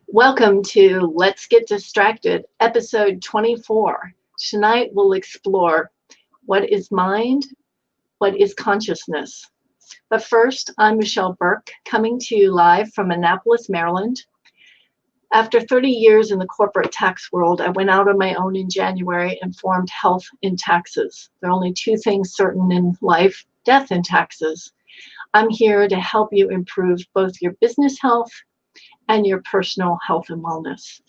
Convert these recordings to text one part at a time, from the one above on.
Welcome to Let's Get Distracted, episode 24. Tonight we'll explore what is mind, what is consciousness. But first, I'm Michelle Burke, coming to you live from Annapolis, Maryland. After 30 years in the corporate tax world, I went out on my own in January and formed Health in Taxes. There are only two things certain in life, death and taxes. I'm here to help you improve both your business health and your personal health and wellness.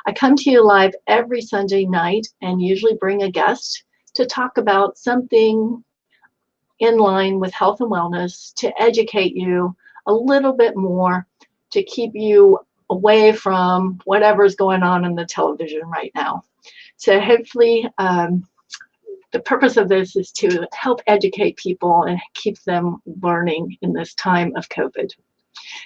I come to you live every Sunday night and usually bring a guest to talk about something in line with health and wellness, to educate you a little bit more, to keep you away from whatever's going on the television right now. So hopefully the purpose of this is to help educate people and keep them learning in this time of COVID.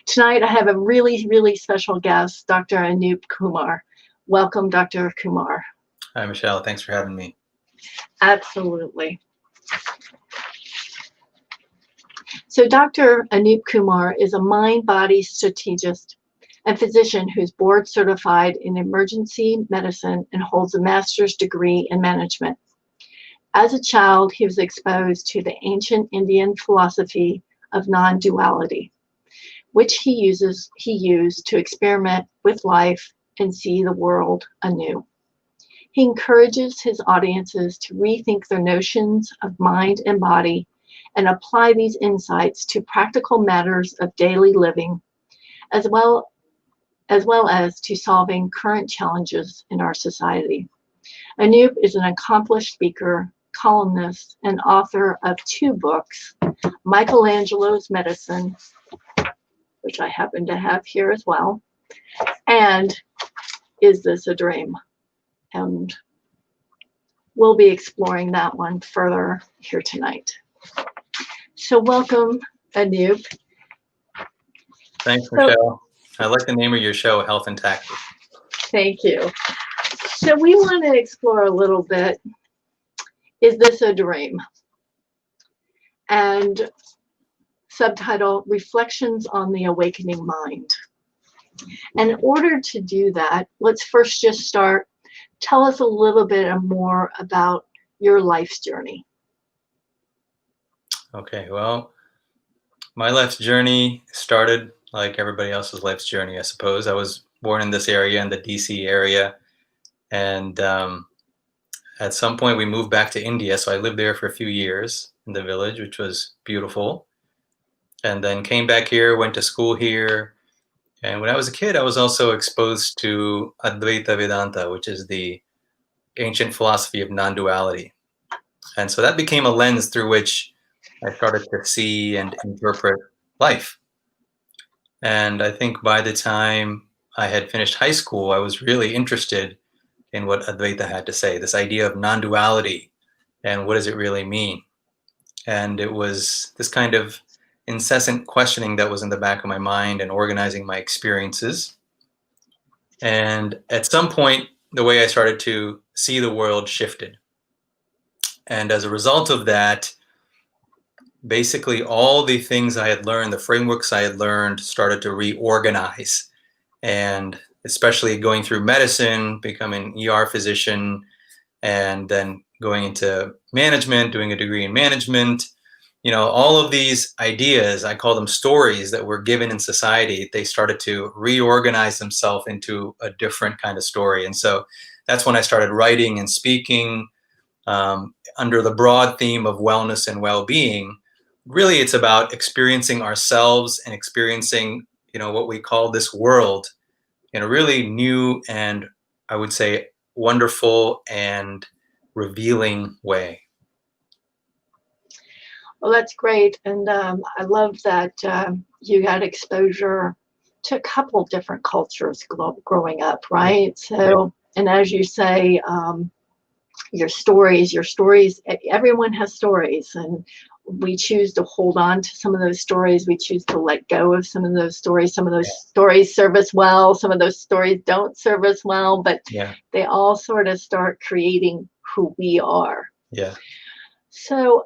Tonight, I have a really, really special guest, Dr. Anoop Kumar. Welcome, Dr. Kumar. Hi, Michelle. Thanks for having me. Absolutely. So Dr. Anoop Kumar is a mind-body strategist and physician who's board certified in emergency medicine and holds a master's degree in management. As a child, he was exposed to the ancient Indian philosophy of non-duality, which he used to experiment with life and see the world anew. He encourages his audiences to rethink their notions of mind and body and apply these insights to practical matters of daily living, as well as to solving current challenges in our society. Anoop is an accomplished speaker, columnist, and author of two books, Michelangelo's Medicine, which I happen to have here as well, and Is This a Dream? And we'll be exploring that one further here tonight. So welcome, Anoop. Thanks, Michelle. I like the name of your show, Health and Taxes. Thank you. So we want to explore a little bit, is this a dream? And subtitle, Reflections on the Awakening Mind. And in order to do that, let's first just start. Tell us a little bit more about your life's journey. Okay, well, my life's journey started like everybody else's life's journey, I suppose. I was born in this area, in the DC area. And at some point we moved back to India. So I lived there for a few years in the village, which was beautiful. And then came back here, went to school here. And when I was a kid, I was also exposed to Advaita Vedanta, which is the ancient philosophy of non-duality. And so that became a lens through which I started to see and interpret life. And I think by the time I had finished high school, I was really interested in what Advaita had to say, this idea of non-duality and what does it really mean? And it was this kind of incessant questioning that was in the back of my mind and organizing my experiences. And at some point, the way I started to see the world shifted. And as a result of that, basically all the things I had learned, the frameworks I had learned, started to reorganize. And especially going through medicine, becoming an ER physician, and then going into management, doing a degree in management, you know, all of these ideas, I call them stories that were given in society, they started to reorganize themselves into a different kind of story. And so that's when I started writing and speaking under the broad theme of wellness and well-being. Really, it's about experiencing ourselves and experiencing, you know, what we call this world in a really new and, I would say, wonderful and revealing way. Well, that's great. And I love that you got exposure to a couple different cultures growing up, right? So, and as you say, your stories, everyone has stories, and we choose to hold on to some of those stories. We choose to let go of some of those stories. Some of those stories serve us well. Some of those stories don't serve us well, but they all sort of start creating who we are. Yeah. So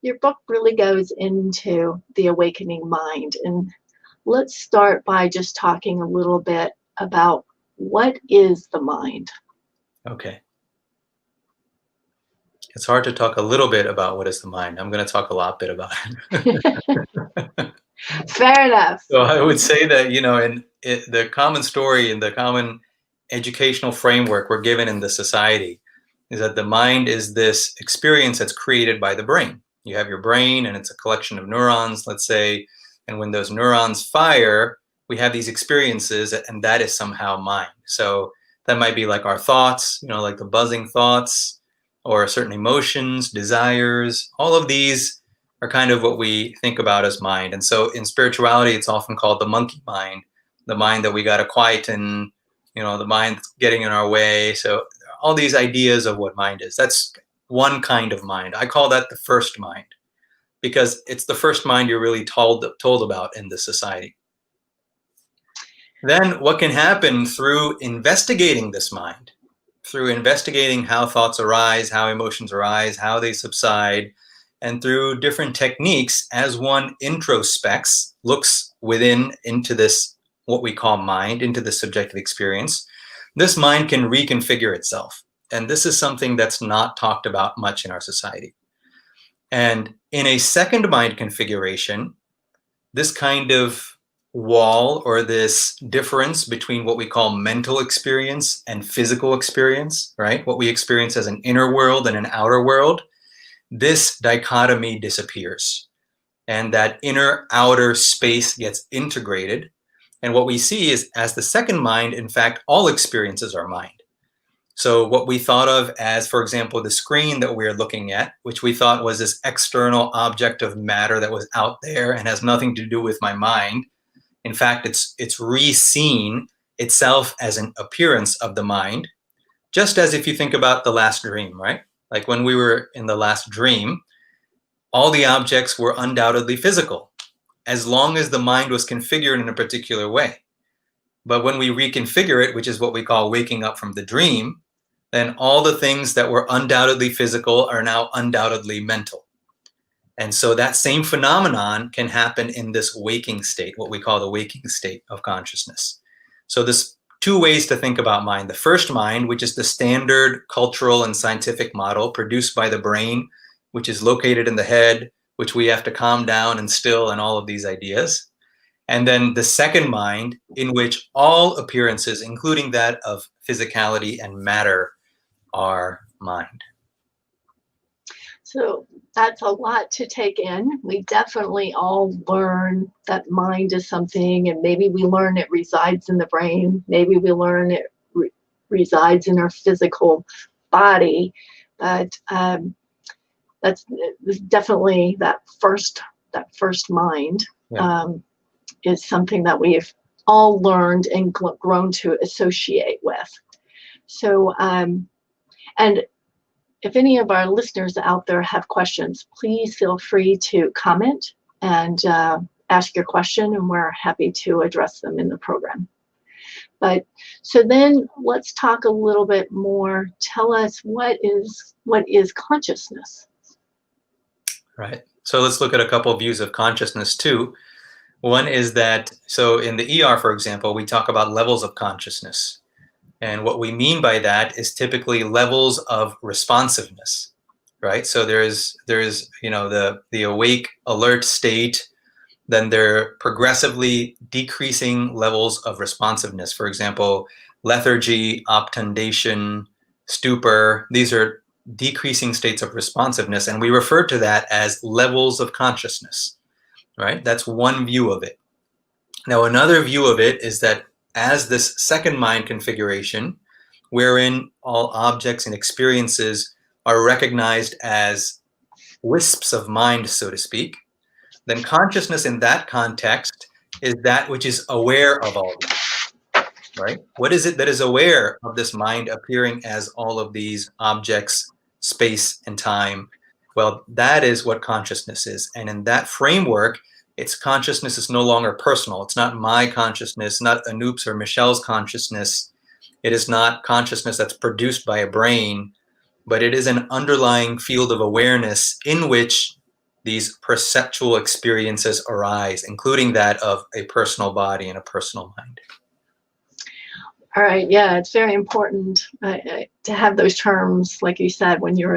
your book really goes into the awakening mind. And let's start by just talking a little bit about what is the mind. Okay. It's hard to talk a little bit about what is the mind. I'm going to talk a lot bit about it. Fair enough. So I would say that, the common story and the common educational framework we're given in the society is that the mind is this experience that's created by the brain. You have your brain and it's a collection of neurons, let's say, and when those neurons fire, we have these experiences, and that is somehow mind. So that might be like our thoughts, like the buzzing thoughts, or certain emotions, desires. All of these are kind of what we think about as mind. And so in spirituality, it's often called the monkey mind, the mind that we got to quieten, the mind that's getting in our way. So all these ideas of what mind is, that's one kind of mind. I call that the first mind, because it's the first mind you're really told about in this society. Then what can happen through investigating this mind, through investigating how thoughts arise, how emotions arise, how they subside, and through different techniques, as one introspects, looks within into this, what we call mind, into the subjective experience, this mind can reconfigure itself. And this is something that's not talked about much in our society. And in a second mind configuration, this kind of wall, or this difference between what we call mental experience and physical experience, right? What we experience as an inner world and an outer world, this dichotomy disappears. And that inner outer space gets integrated. And what we see is, as the second mind, in fact, all experiences are mind. So what we thought of as, for example, the screen that we're looking at, which we thought was this external object of matter that was out there and has nothing to do with my mind. In fact, it's re-seen itself as an appearance of the mind, just as if you think about the last dream, right? Like when we were in the last dream, all the objects were undoubtedly physical, as long as the mind was configured in a particular way. But when we reconfigure it, which is what we call waking up from the dream, then all the things that were undoubtedly physical are now undoubtedly mental. And so that same phenomenon can happen in this waking state, what we call the waking state of consciousness. So there's two ways to think about mind. The first mind, which is the standard cultural and scientific model produced by the brain, which is located in the head, which we have to calm down and still, and all of these ideas. And then the second mind, in which all appearances, including that of physicality and matter, are mind. So that's a lot to take in. We definitely all learn that mind is something, and maybe we learn it resides in the brain. Maybe we learn it resides in our physical body. But that's definitely that first mind. Yeah. Is something that we've all learned and grown to associate with. So, and if any of our listeners out there have questions, please feel free to comment and ask your question, and we're happy to address them in the program. But so then let's talk a little bit more. Tell us what is consciousness? Right. So let's look at a couple of views of consciousness too. One is that, so in the ER, for example, we talk about levels of consciousness. And what we mean by that is typically levels of responsiveness, right? So there's the awake, alert state, then there are progressively decreasing levels of responsiveness. For example, lethargy, obtundation, stupor, these are decreasing states of responsiveness. And we refer to that as levels of consciousness. Right? That's one view of it. Now, another view of it is that as this second mind configuration, wherein all objects and experiences are recognized as wisps of mind, so to speak, then consciousness in that context is that which is aware of all that, right? What is it that is aware of this mind appearing as all of these objects, space and time? Well, that is what consciousness is. And in that framework, its consciousness is no longer personal. It's not my consciousness, not Anoop's or Michelle's consciousness. It is not consciousness that's produced by a brain, but it is an underlying field of awareness in which these perceptual experiences arise, including that of a personal body and a personal mind. All right. Yeah, it's very important to have those terms, like you said, when you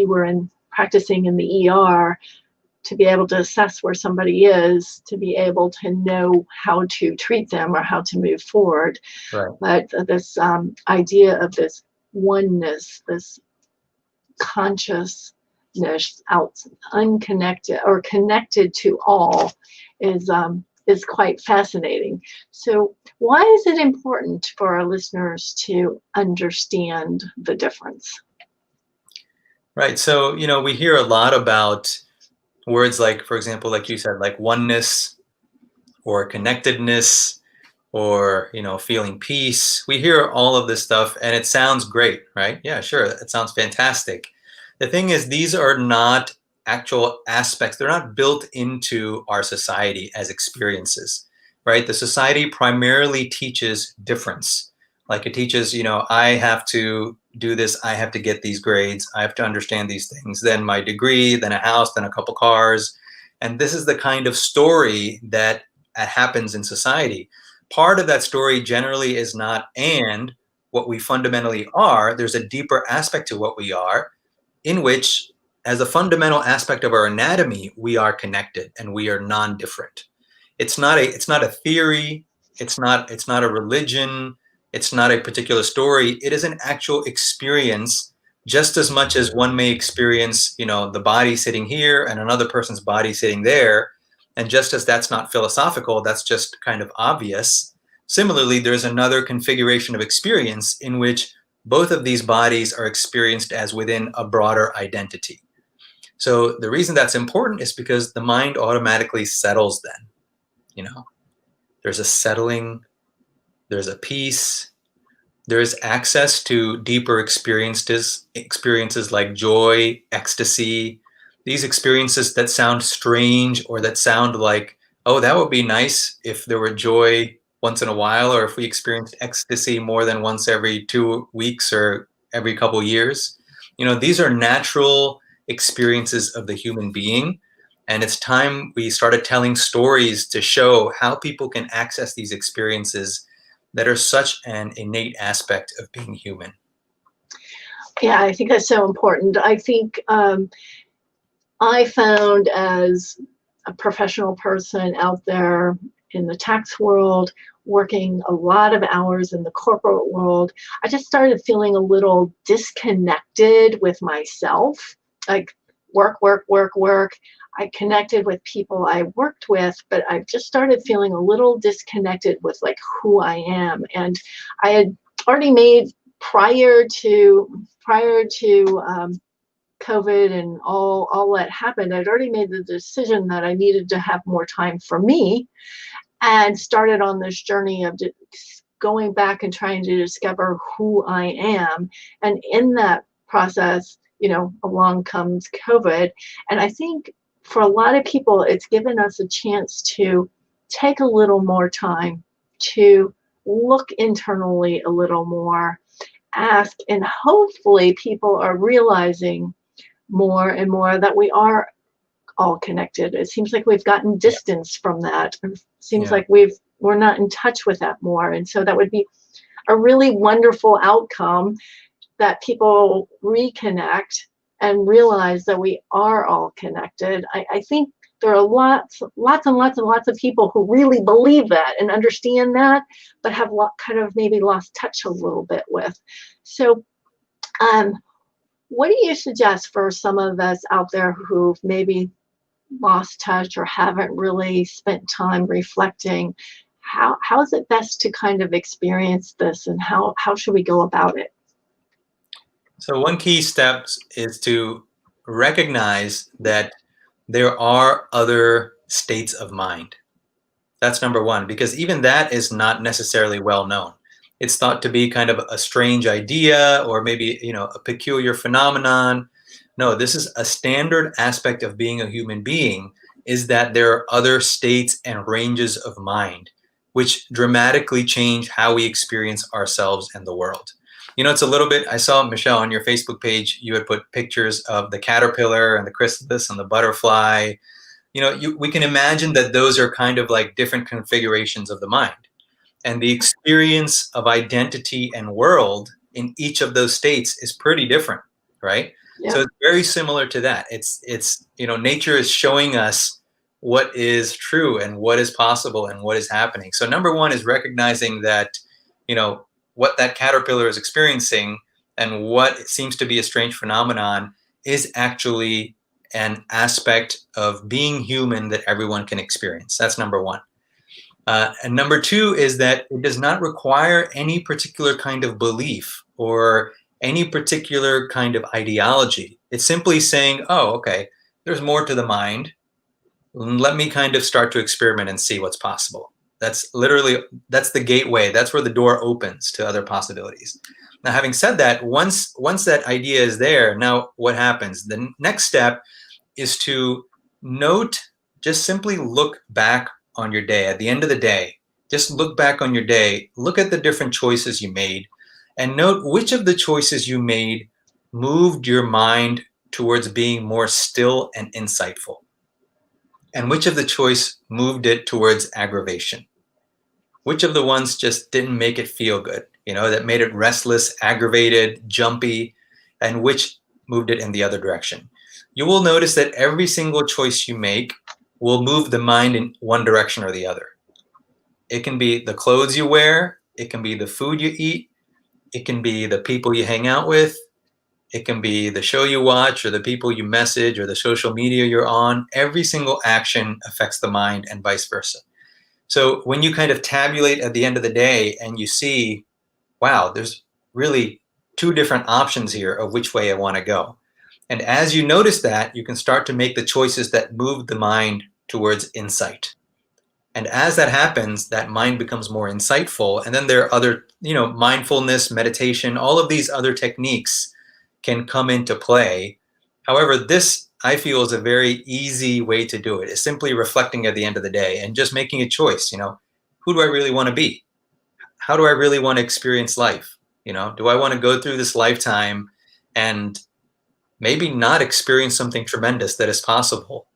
were in practicing in the ER, to be able to assess where somebody is, to be able to know how to treat them or how to move forward. Right. But this idea of this oneness, this consciousness out, unconnected or connected to all, is quite fascinating. So why is it important for our listeners to understand the difference? Right. So, we hear a lot about words like, for example, like you said, like oneness or connectedness or, feeling peace. We hear all of this stuff and it sounds great, right? Yeah, sure. It sounds fantastic. The thing is, these are not actual aspects. They're not built into our society as experiences, right? The society primarily teaches difference. Like it teaches, I have to do this, I have to get these grades, I have to understand these things, then my degree, then a house, then a couple cars. And this is the kind of story that happens in society. Part of that story generally is not and what we fundamentally are. There's a deeper aspect to what we are, in which, as a fundamental aspect of our anatomy, we are connected and we are non-different. It's not a theory. It's not a religion. It's not a particular story. It is an actual experience, just as much as one may experience, the body sitting here and another person's body sitting there. And just as that's not philosophical, that's just kind of obvious. Similarly, there's another configuration of experience in which both of these bodies are experienced as within a broader identity. So the reason that's important is because the mind automatically settles then. There's a settling, there's a peace, there's access to deeper experiences like joy, ecstasy, these experiences that sound strange or that sound like, oh, that would be nice if there were joy once in a while, or if we experienced ecstasy more than once every 2 weeks or every couple years. These are natural experiences of the human being. And it's time we started telling stories to show how people can access these experiences that are such an innate aspect of being human. Yeah, I think that's so important. I think I found, as a professional person out there in the tax world, working a lot of hours in the corporate world, I just started feeling a little disconnected with myself. Like work, work, work, work. I connected with people I worked with, but I just started feeling a little disconnected with like who I am. And I had already made prior to COVID and all that happened, I'd already made the decision that I needed to have more time for me, and started on this journey of going back and trying to discover who I am. And in that process, along comes COVID. And I think for a lot of people, it's given us a chance to take a little more time to look internally a little more, ask, and hopefully people are realizing more and more that we are all connected. It seems like we've gotten distance from that. It seems like we're not in touch with that more. And so that would be a really wonderful outcome, that people reconnect and realize that we are all connected. I think there are lots and lots of people who really believe that and understand that, but have kind of maybe lost touch a little bit with. So what do you suggest for some of us out there who've maybe lost touch or haven't really spent time reflecting? How is it best to kind of experience this, and how should we go about it? So one key step is to recognize that there are other states of mind. That's number one, because even that is not necessarily well known. It's thought to be kind of a strange idea, or maybe, a peculiar phenomenon. No, this is a standard aspect of being a human being, is that there are other states and ranges of mind, which dramatically change how we experience ourselves and the world. It's a little bit, I saw, Michelle, on your Facebook page, you had put pictures of the caterpillar and the chrysalis and the butterfly. We can imagine that those are kind of like different configurations of the mind. and the experience of identity and world in each of those states is pretty different, right? Yeah. So it's very similar to that. It's nature is showing us what is true and what is possible and what is happening. So number one is recognizing that, what that caterpillar is experiencing and what seems to be a strange phenomenon is actually an aspect of being human that everyone can experience. That's number one. And number two is that it does not require any particular kind of belief or any particular kind of ideology. It's simply saying, oh, okay, there's more to the mind. Let me kind of start to experiment and see what's possible. That's the gateway. That's where the door opens to other possibilities. Now, having said that, once that idea is there, now what happens? The next step is to just simply look back on your day. At the end of the day, just look back on your day, look at the different choices you made, and note which of the choices you made moved your mind towards being more still and insightful, and which of the choice moved it towards aggravation. Which of the ones just didn't make it feel good, that made it restless, aggravated, jumpy, and which moved it in the other direction. You will notice that every single choice you make will move the mind in one direction or the other. It can be the clothes you wear, it can be the food you eat, it can be the people you hang out with, it can be the show you watch or the people you message or the social media you're on. Every single action affects the mind and vice versa. So when you kind of tabulate at the end of the day and you see, wow, there's really two different options here of which way I want to go. And as you notice that, you can start to make the choices that move the mind towards insight. And as that happens, that mind becomes more insightful. And then there are other, mindfulness, meditation, all of these other techniques can come into play. However, this, I feel, is a very easy way to do it. It's simply reflecting at the end of the day and just making a choice. Who do I really want to be? How do I really want to experience life? Do I want to go through this lifetime and maybe not experience something tremendous that is possible?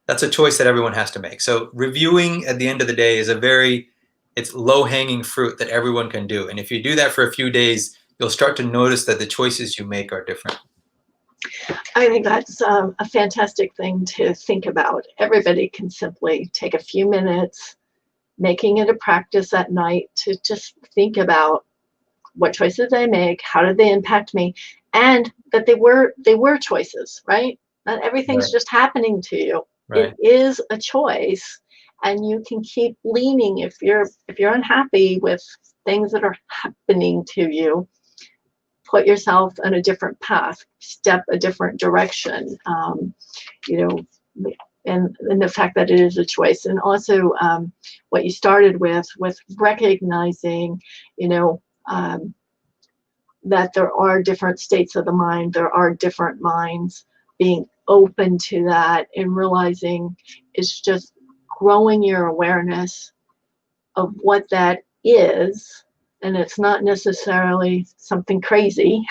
That's a choice that everyone has to make. So reviewing at the end of the day is it's low-hanging fruit that everyone can do. And if you do that for a few days, you'll start to notice that the choices you make are different. I think that's a fantastic thing to think about. Everybody can simply take a few minutes, making it a practice at night to just think about what choices they make, how did they impact me, and that they were choices, right? Not everything's just happening to you. Right. It is a choice, and you can keep leaning if you're unhappy with things that are happening to you. Put yourself on a different path, step a different direction, and the fact that it is a choice. And also what you started with recognizing, that there are different states of the mind, there are different minds, being open to that and realizing it's just growing your awareness of what that is. And it's not necessarily something crazy.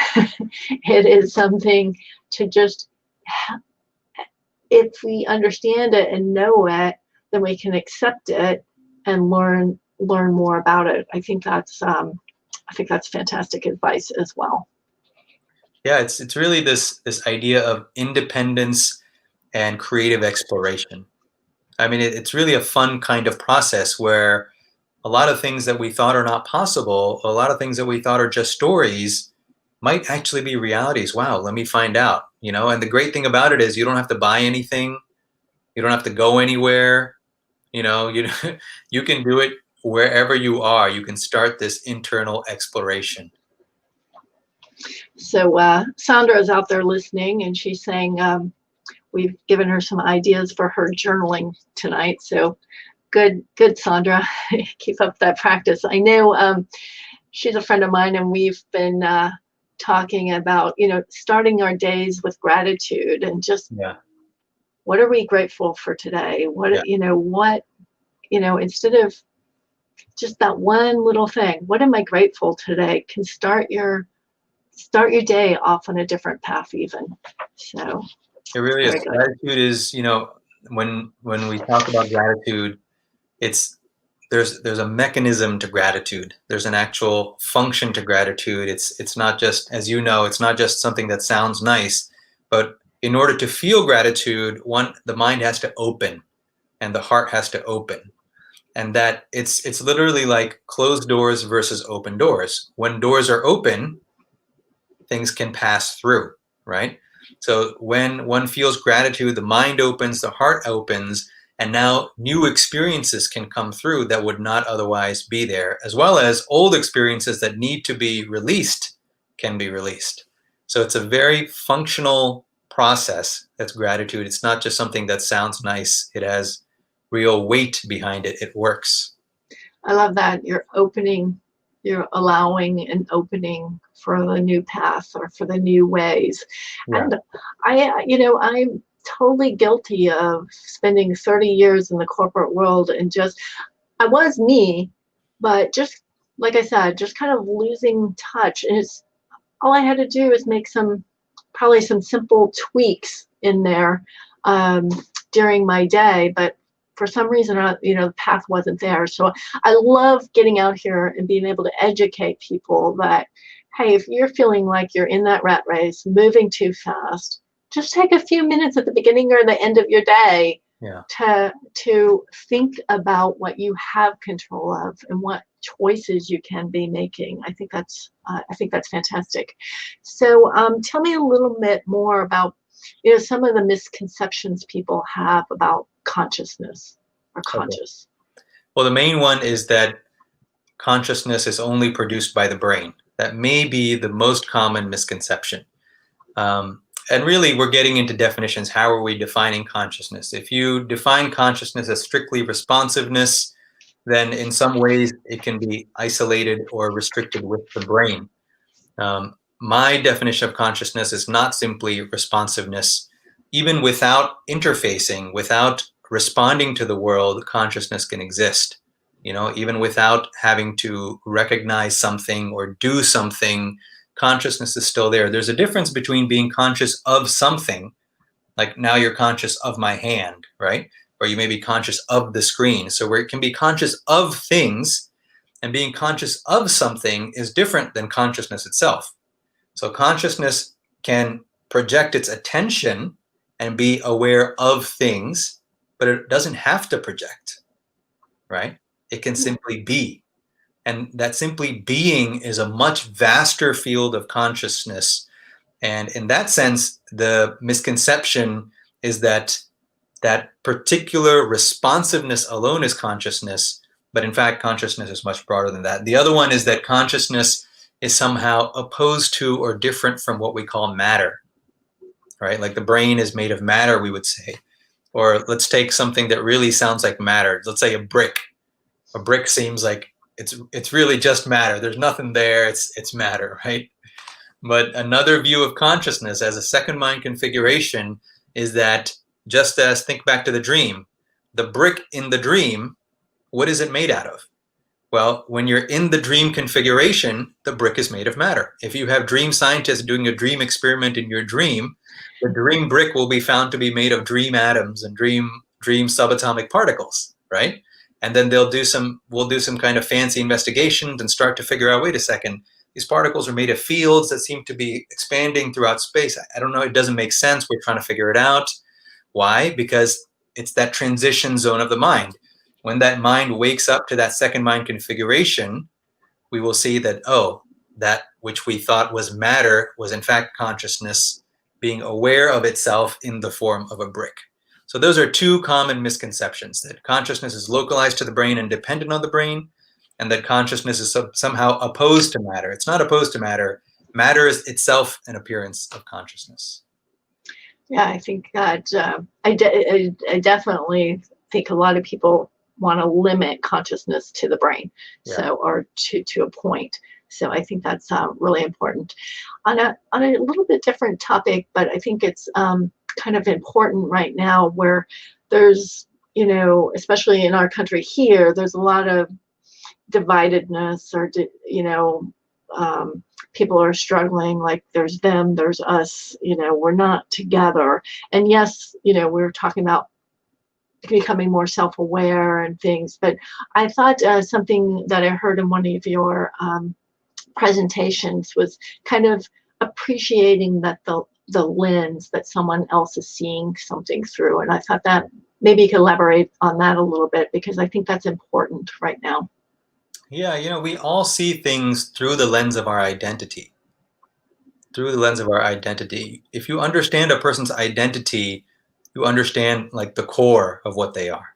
It is something to just, if we understand it and know it, then we can accept it and learn more about it. I think that's fantastic advice as well. Yeah, it's really this idea of independence and creative exploration. I mean, it's really a fun kind of process where a lot of things that we thought are not possible, a lot of things that we thought are just stories, might actually be realities. Wow, let me find out. And the great thing about it is you don't have to buy anything, you don't have to go anywhere. You you can do it wherever you are. You can start this internal exploration. So Sandra is out there listening, and she's saying we've given her some ideas for her journaling tonight. So good, Sandra. Keep up that practice. I know she's a friend of mine, and we've been talking about, starting our days with gratitude and just what are we grateful for today? Instead of just that one little thing, what am I grateful today, can start your day off on a different path even. So it really is. Gratitude is, when we talk about gratitude, it's there's a mechanism to gratitude. There's an actual function to gratitude. It's not just, as you know, it's not just something that sounds nice, but in order to feel gratitude, the mind has to open and the heart has to open. And that it's literally like closed doors versus open doors. When doors are open, things can pass through, right? So when one feels gratitude, the mind opens, the heart opens, and now new experiences can come through that would not otherwise be there, as well as old experiences that need to be released can be released. So it's a very functional process. That's gratitude. It's not just something that sounds nice. It has real weight behind it. It works. I love that. You're allowing an opening for the new path or for the new ways. Yeah. And I'm totally guilty of spending 30 years in the corporate world and I was me, but just like I said, just kind of losing touch. And all I had to do is make probably some simple tweaks in there during my day, but for some reason, the path wasn't there. So I love getting out here and being able to educate people that, hey, if you're feeling like you're in that rat race, moving too fast, just take a few minutes at the beginning or the end of your day to think about what you have control of and what choices you can be making. I think that's fantastic. So tell me a little bit more about some of the misconceptions people have about consciousness or conscious. Okay. Well, the main one is that consciousness is only produced by the brain. That may be the most common misconception. And really, we're getting into definitions. How are we defining consciousness? If you define consciousness as strictly responsiveness, then in some ways it can be isolated or restricted with the brain. My definition of consciousness is not simply responsiveness. Even without interfacing, without responding to the world, consciousness can exist. Even without having to recognize something or do something, consciousness is still there. There's a difference between being conscious of something, like now you're conscious of my hand, right? Or you may be conscious of the screen. So where it can be conscious of things, and being conscious of something is different than consciousness itself. So consciousness can project its attention and be aware of things, but it doesn't have to project, right? It can simply be. And that simply being is a much vaster field of consciousness. And in that sense, the misconception is that that particular responsiveness alone is consciousness, but in fact, consciousness is much broader than that. The other one is that consciousness is somehow opposed to or different from what we call matter, right? Like the brain is made of matter, we would say. Or let's take something that really sounds like matter. Let's say a brick. A brick seems like it's really just matter. There's nothing there. It's matter, right? But another view of consciousness as a second mind configuration is that, just as, think back to the dream, the brick in the dream, what is it made out of? Well, when you're in the dream configuration, the brick is made of matter. If you have dream scientists doing a dream experiment in your dream, the dream brick will be found to be made of dream atoms and dream subatomic particles, right? And then we'll do some kind of fancy investigations and start to figure out, wait a second, these particles are made of fields that seem to be expanding throughout space. I don't know, it doesn't make sense. We're trying to figure it out. Why? Because it's that transition zone of the mind. When that mind wakes up to that second mind configuration, we will see that, oh, that which we thought was matter was in fact consciousness being aware of itself in the form of a brick. So those are two common misconceptions, that consciousness is localized to the brain and dependent on the brain, and that consciousness is somehow opposed to matter. It's not opposed to matter. Matter is itself an appearance of consciousness. Yeah, I think that I definitely think a lot of people want to limit consciousness to the brain, or to a point. So I think that's really important. On a little bit different topic, but I think it's kind of important right now, where there's, especially in our country here, there's a lot of dividedness, or people are struggling, like there's them, there's us, we're not together. And yes, we're talking about becoming more self-aware and things. But I thought something that I heard in one of your presentations was kind of appreciating that the lens that someone else is seeing something through. And I thought that maybe you could elaborate on that a little bit, because I think that's important right now. Yeah, we all see things through the lens of our identity. Through the lens of our identity. If you understand a person's identity, you understand like the core of what they are.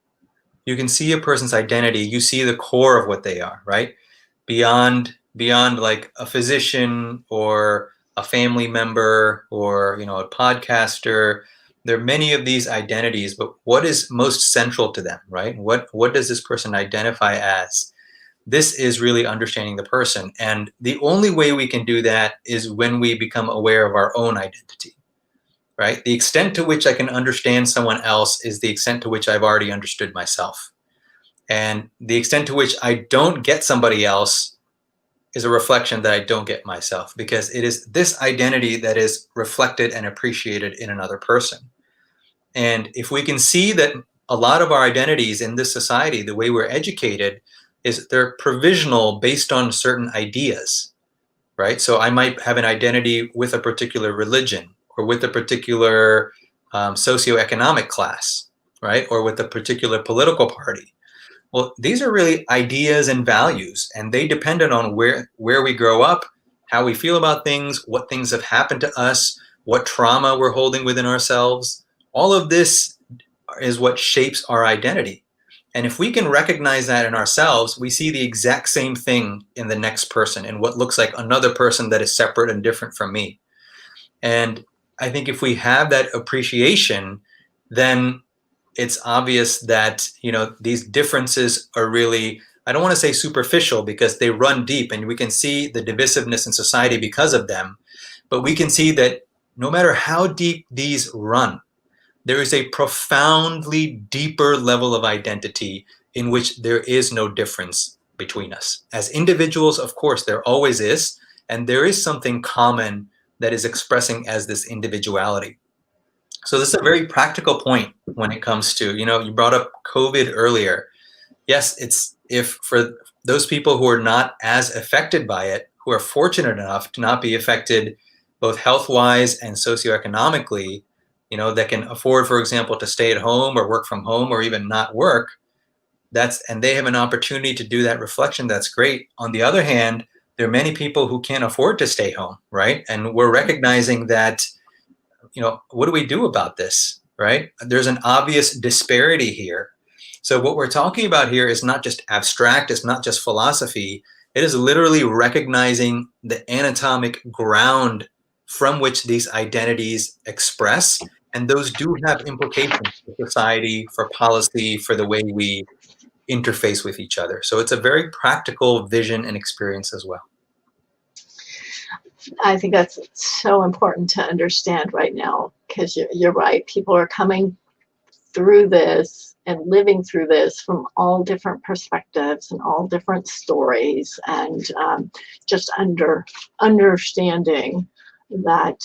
You can see a person's identity, you see the core of what they are, right? Beyond like a physician or a family member or a podcaster. There are many of these identities, but what is most central to them, right? What does this person identify as? This is really understanding the person. And the only way we can do that is when we become aware of our own identity, right? The extent to which I can understand someone else is the extent to which I've already understood myself. And the extent to which I don't get somebody else is a reflection that I don't get myself, because it is this identity that is reflected and appreciated in another person. And if we can see that a lot of our identities in this society, the way we're educated, is they're provisional based on certain ideas, right? So I might have an identity with a particular religion or with a particular socioeconomic class, right? Or with a particular political party. Well, these are really ideas and values, and they depend on where we grow up, how we feel about things, what things have happened to us, what trauma we're holding within ourselves. All of this is what shapes our identity. And if we can recognize that in ourselves, we see the exact same thing in the next person, in what looks like another person that is separate and different from me. And I think if we have that appreciation, then it's obvious that these differences are really, I don't want to say superficial, because they run deep and we can see the divisiveness in society because of them. But we can see that no matter how deep these run, there is a profoundly deeper level of identity in which there is no difference between us. As individuals, of course, there always is, and there is something common that is expressing as this individuality. So this is a very practical point when it comes to, you brought up COVID earlier. Yes, if for those people who are not as affected by it, who are fortunate enough to not be affected both health-wise and socioeconomically, that can afford, for example, to stay at home or work from home or even not work, and they have an opportunity to do that reflection, that's great. On the other hand, there are many people who can't afford to stay home, right? And we're recognizing that, what do we do about this, right? There's an obvious disparity here. So what we're talking about here is not just abstract, it's not just philosophy. It is literally recognizing the anatomic ground from which these identities express. And those do have implications for society, for policy, for the way we interface with each other. So it's a very practical vision and experience as well. I think that's so important to understand right now, because you're right. People are coming through this and living through this from all different perspectives and all different stories, and just understanding that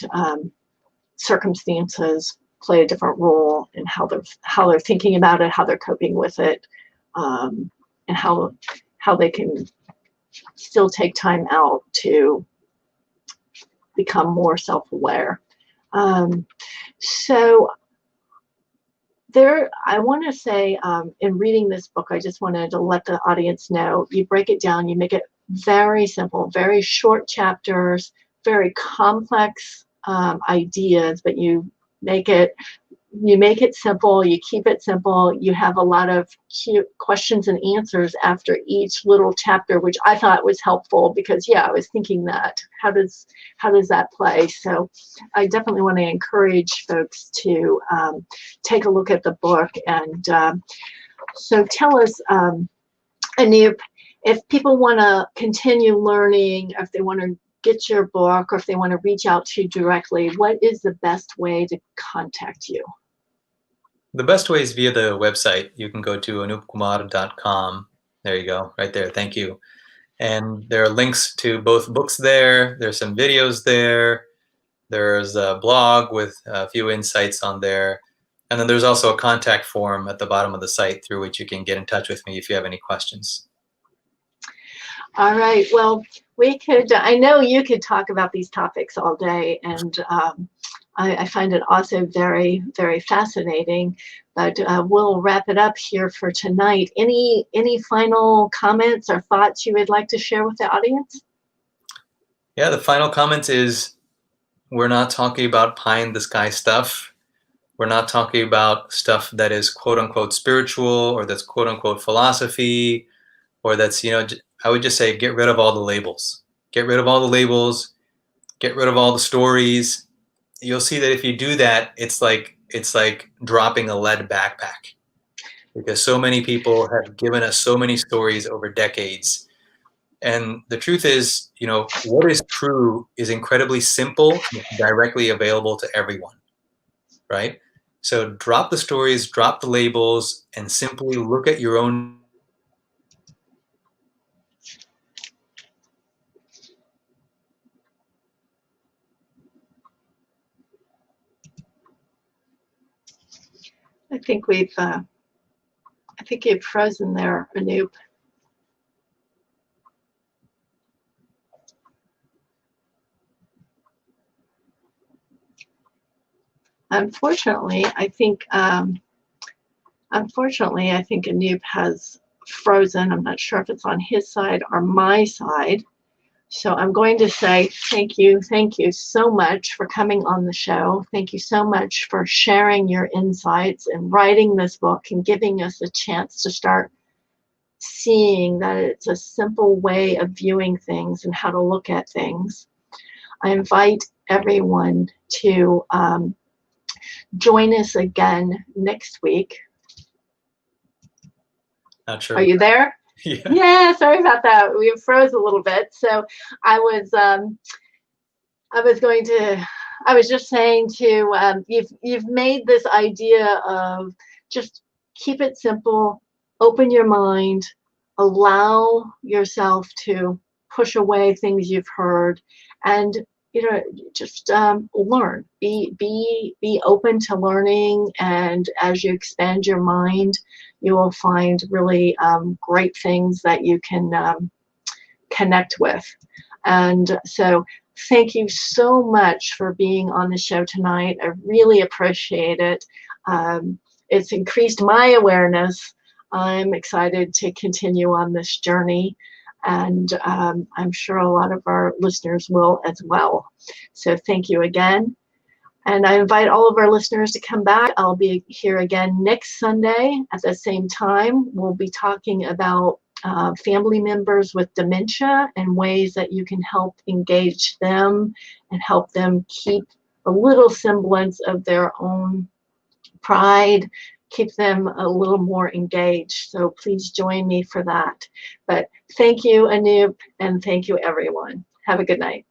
circumstances play a different role in how they're thinking about it, how they're coping with it, and how they can still take time out to become more self-aware. So I want to say, in reading this book, I just wanted to let the audience know, you break it down, you make it very simple, very short chapters, very complex ideas, but you make it simple, you keep it simple, you have a lot of cute questions and answers after each little chapter, which I thought was helpful, because I was thinking that, how does that play? So I definitely want to encourage folks to take a look at the book. And so tell us, Anoop, if people want to continue learning, if they want to get your book, or if they want to reach out to you directly, what is the best way to contact you? The best way is via the website. You can go to anoopkumar.com. There you go, right there. Thank you. And there are links to both books there. There's some videos there. There's a blog with a few insights on there. And then there's also a contact form at the bottom of the site through which you can get in touch with me if you have any questions. All right. Well, we could, I know you could talk about these topics all day, and I find it also very, very fascinating. But we'll wrap it up here for tonight. Any final comments or thoughts you would like to share with the audience? Yeah, the final comment is we're not talking about pie in the sky stuff. We're not talking about stuff that is quote unquote spiritual or that's quote unquote philosophy or that's, I would just say get rid of all the labels. Get rid of all the labels. Get rid of all the stories. You'll see that if you do that, it's like dropping a lead backpack, because so many people have given us so many stories over decades. And the truth is, what is true is incredibly simple and directly available to everyone, right? So drop the stories, drop the labels, and simply look at your own. I think you've frozen there, Anoop. Unfortunately, I think Anoop has frozen. I'm not sure if it's on his side or my side. So I'm going to say thank you so much for coming on the show. Thank you so much for sharing your insights and writing this book and giving us a chance to start seeing that it's a simple way of viewing things and how to look at things. I invite everyone to join us again next week. Not sure. Are you there? Yeah, sorry about that. We froze a little bit. So I was just saying to you've made this idea of just keep it simple, open your mind, allow yourself to push away things you've heard, and just learn. Be open to learning, and as you expand your mind, you will find really great things that you can connect with. And so thank you so much for being on the show tonight. I really appreciate it. It's increased my awareness. I'm excited to continue on this journey, and I'm sure a lot of our listeners will as well. So thank you again. And I invite all of our listeners to come back. I'll be here again next Sunday at the same time. We'll be talking about family members with dementia and ways that you can help engage them and help them keep a little semblance of their own pride, keep them a little more engaged. So please join me for that. But thank you, Anoop, and thank you, everyone. Have a good night.